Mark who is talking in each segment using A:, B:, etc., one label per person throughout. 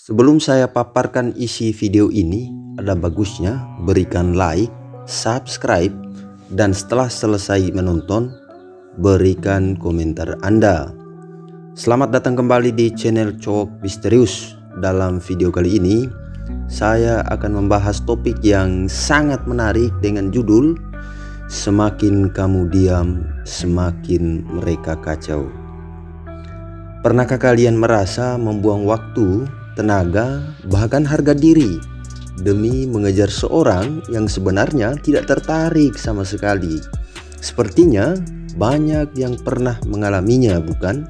A: Sebelum saya paparkan isi video ini, ada bagusnya berikan like, subscribe, dan setelah selesai menonton, berikan komentar Anda. Selamat datang kembali di channel Cowok Misterius. Dalam video kali ini, saya akan membahas topik yang sangat menarik dengan judul Semakin Kamu Diam, Semakin Mereka Kacau. Pernahkah kalian merasa membuang waktu, tenaga, bahkan harga diri demi mengejar seorang yang sebenarnya tidak tertarik sama sekali? Sepertinya banyak yang pernah mengalaminya, bukan?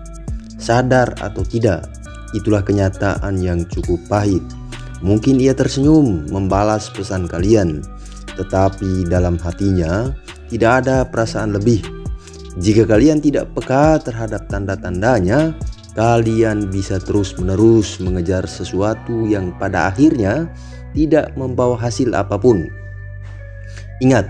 A: Sadar atau tidak, itulah kenyataan yang cukup pahit. Mungkin ia tersenyum membalas pesan kalian, tetapi dalam hatinya tidak ada perasaan lebih. Jika kalian tidak peka terhadap tanda-tandanya, kalian bisa terus-menerus mengejar sesuatu yang pada akhirnya tidak membawa hasil apapun. Ingat,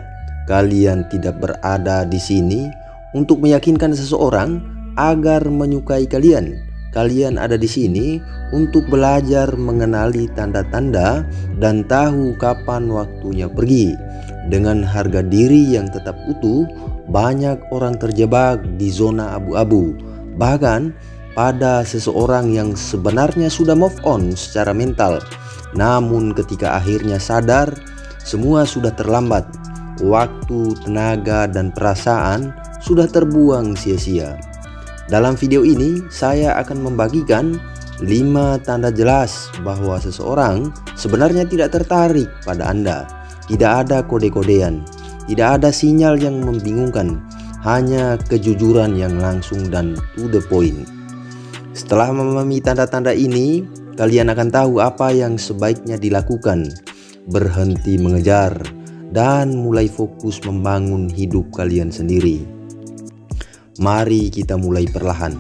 A: kalian tidak berada di sini untuk meyakinkan seseorang agar menyukai kalian. Kalian ada di sini untuk belajar mengenali tanda-tanda dan tahu kapan waktunya pergi. Dengan harga diri yang tetap utuh, banyak orang terjebak di zona abu-abu. Bahkan pada seseorang yang sebenarnya sudah move on secara mental. Namun ketika akhirnya sadar, semua sudah terlambat. Waktu, tenaga, dan perasaan sudah terbuang sia-sia. Dalam video ini, saya akan membagikan 5 tanda jelas bahwa seseorang sebenarnya tidak tertarik pada Anda. Tidak ada kode-kodean, tidak ada sinyal yang membingungkan, hanya kejujuran yang langsung dan to the point. Setelah memahami tanda-tanda ini, kalian akan tahu apa yang sebaiknya dilakukan. Berhenti mengejar dan mulai fokus membangun hidup kalian sendiri. Mari kita mulai perlahan.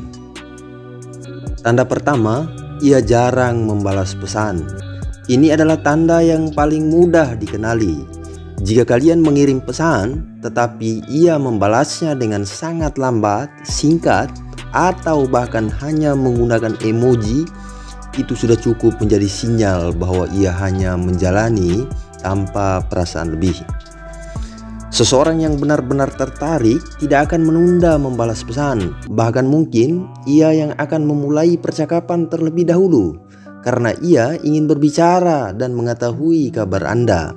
A: Tanda pertama, ia jarang membalas pesan. Ini adalah tanda yang paling mudah dikenali. Jika kalian mengirim pesan, tetapi ia membalasnya dengan sangat lambat, singkat, atau bahkan hanya menggunakan emoji, itu sudah cukup menjadi sinyal bahwa ia hanya menjalani tanpa perasaan lebih. Seseorang yang benar-benar tertarik tidak akan menunda membalas pesan. Bahkan mungkin ia yang akan memulai percakapan terlebih dahulu, karena ia ingin berbicara dan mengetahui kabar Anda.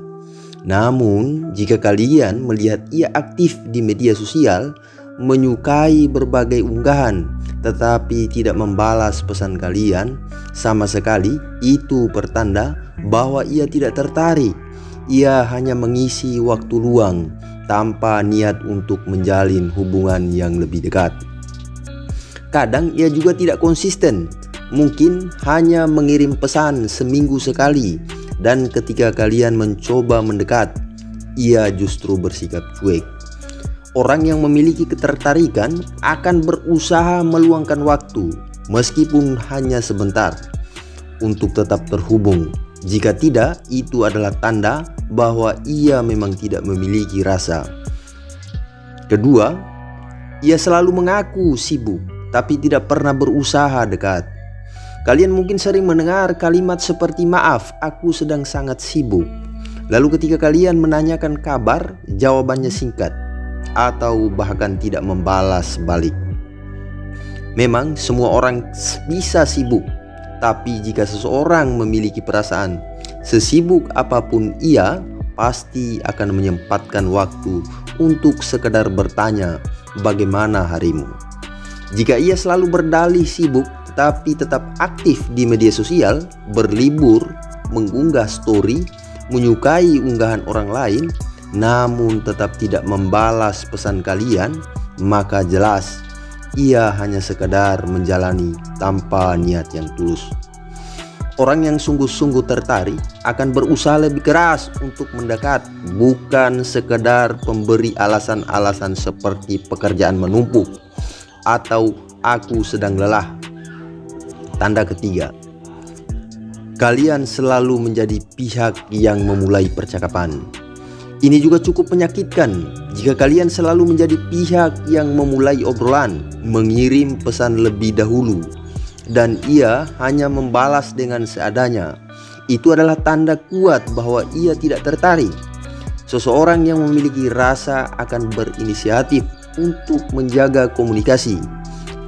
A: Namun, jika kalian melihat ia aktif di media sosial, menyukai berbagai unggahan, tetapi tidak membalas pesan kalian sama sekali, itu pertanda bahwa ia tidak tertarik. Ia hanya mengisi waktu luang tanpa niat untuk menjalin hubungan yang lebih dekat. Kadang ia juga tidak konsisten. Mungkin hanya mengirim pesan seminggu sekali, dan ketika kalian mencoba mendekat, ia justru bersikap cuek. Orang yang memiliki ketertarikan akan berusaha meluangkan waktu, meskipun hanya sebentar, untuk tetap terhubung. Jika tidak, itu adalah tanda bahwa ia memang tidak memiliki rasa. Kedua, ia selalu mengaku sibuk, tapi tidak pernah berusaha dekat. Kalian mungkin sering mendengar kalimat seperti "maaf, aku sedang sangat sibuk". Lalu ketika kalian menanyakan kabar, jawabannya singkat, atau bahkan tidak membalas balik. Memang semua orang bisa sibuk, tapi jika seseorang memiliki perasaan, sesibuk apapun ia pasti akan menyempatkan waktu untuk sekedar bertanya, "Bagaimana harimu?" Jika ia selalu berdalih sibuk tapi tetap aktif di media sosial, berlibur, mengunggah story, menyukai unggahan orang lain, namun tetap tidak membalas pesan kalian, maka jelas ia hanya sekedar menjalani tanpa niat yang tulus. Orang yang sungguh-sungguh tertarik akan berusaha lebih keras untuk mendekat, bukan sekedar pemberi alasan-alasan seperti pekerjaan menumpuk atau aku sedang lelah. Tanda ketiga, kalian selalu menjadi pihak yang memulai percakapan. Ini juga cukup menyakitkan jika kalian selalu menjadi pihak yang memulai obrolan, mengirim pesan lebih dahulu, dan ia hanya membalas dengan seadanya, itu adalah tanda kuat bahwa ia tidak tertarik. Seseorang yang memiliki rasa akan berinisiatif untuk menjaga komunikasi.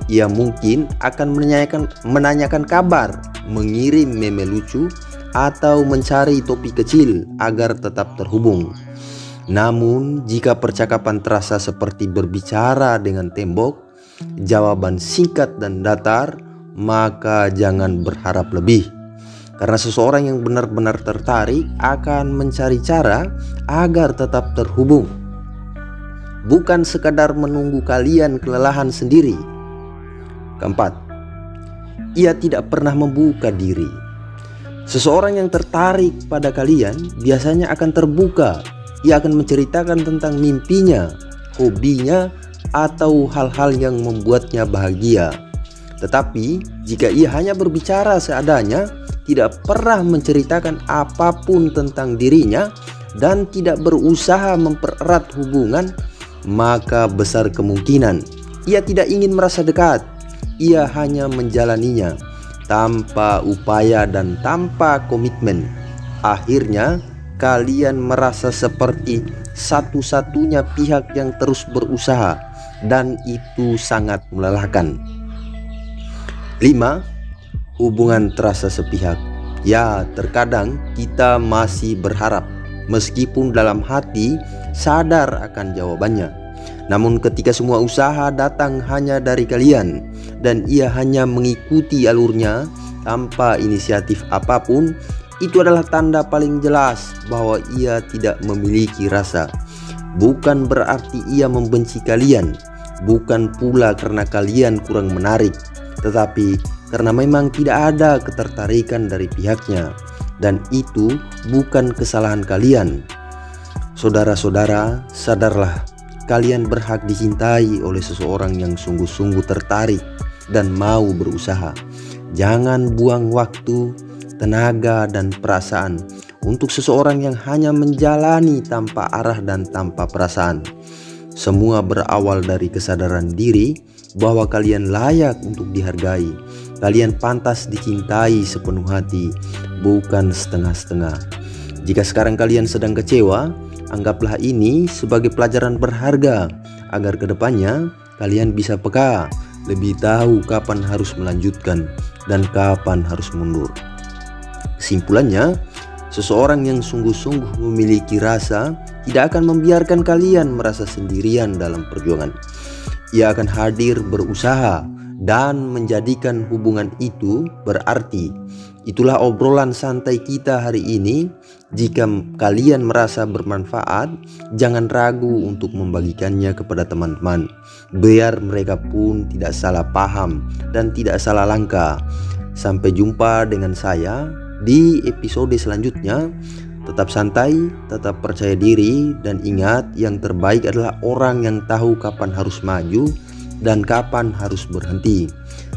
A: Ia mungkin akan menanyakan kabar, mengirim meme lucu, atau mencari topik kecil agar tetap terhubung. Namun, jika percakapan terasa seperti berbicara dengan tembok, jawaban singkat dan datar, maka jangan berharap lebih. Karena seseorang yang benar-benar tertarik akan mencari cara agar tetap terhubung, bukan sekadar menunggu kalian kelelahan sendiri. Keempat, ia tidak pernah membuka diri. Seseorang yang tertarik pada kalian biasanya akan terbuka. Ia akan menceritakan tentang mimpinya, hobinya, atau hal-hal yang membuatnya bahagia. Tetapi jika ia hanya berbicara seadanya, tidak pernah menceritakan apapun tentang dirinya, dan tidak berusaha mempererat hubungan, maka besar kemungkinan ia tidak ingin merasa dekat. Ia hanya menjalaninya tanpa upaya dan tanpa komitmen. Akhirnya kalian merasa seperti satu-satunya pihak yang terus berusaha, dan itu sangat melelahkan. 5. Hubungan terasa sepihak. Ya, terkadang kita masih berharap, meskipun dalam hati sadar akan jawabannya. Namun ketika semua usaha datang hanya dari kalian, dan ia hanya mengikuti alurnya tanpa inisiatif apapun, itu adalah tanda paling jelas bahwa ia tidak memiliki rasa. Bukan berarti ia membenci kalian, bukan pula karena kalian kurang menarik, tetapi karena memang tidak ada ketertarikan dari pihaknya, dan itu bukan kesalahan kalian. Saudara-saudara, sadarlah, kalian berhak dicintai oleh seseorang yang sungguh-sungguh tertarik dan mau berusaha. Jangan buang waktu, tenaga, dan perasaan untuk seseorang yang hanya menjalani tanpa arah dan tanpa perasaan. Semua berawal dari kesadaran diri bahwa kalian layak untuk dihargai. Kalian pantas dicintai sepenuh hati, bukan setengah-setengah. Jika sekarang kalian sedang kecewa, anggaplah ini sebagai pelajaran berharga agar kedepannya kalian bisa peka, lebih tahu kapan harus melanjutkan dan kapan harus mundur. Kesimpulannya, seseorang yang sungguh-sungguh memiliki rasa tidak akan membiarkan kalian merasa sendirian dalam perjuangan. Ia akan hadir, berusaha, dan menjadikan hubungan itu berarti. Itulah obrolan santai kita hari ini. Jika kalian merasa bermanfaat, jangan ragu untuk membagikannya kepada teman-teman, biar mereka pun tidak salah paham dan tidak salah langkah. Sampai jumpa dengan saya di episode selanjutnya. Tetap santai, tetap percaya diri, dan ingat, yang terbaik adalah orang yang tahu kapan harus maju dan kapan harus berhenti.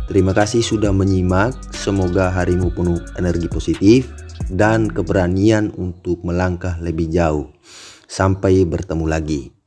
A: Terima kasih sudah menyimak. Semoga harimu penuh energi positif dan keberanian untuk melangkah lebih jauh. Sampai bertemu lagi.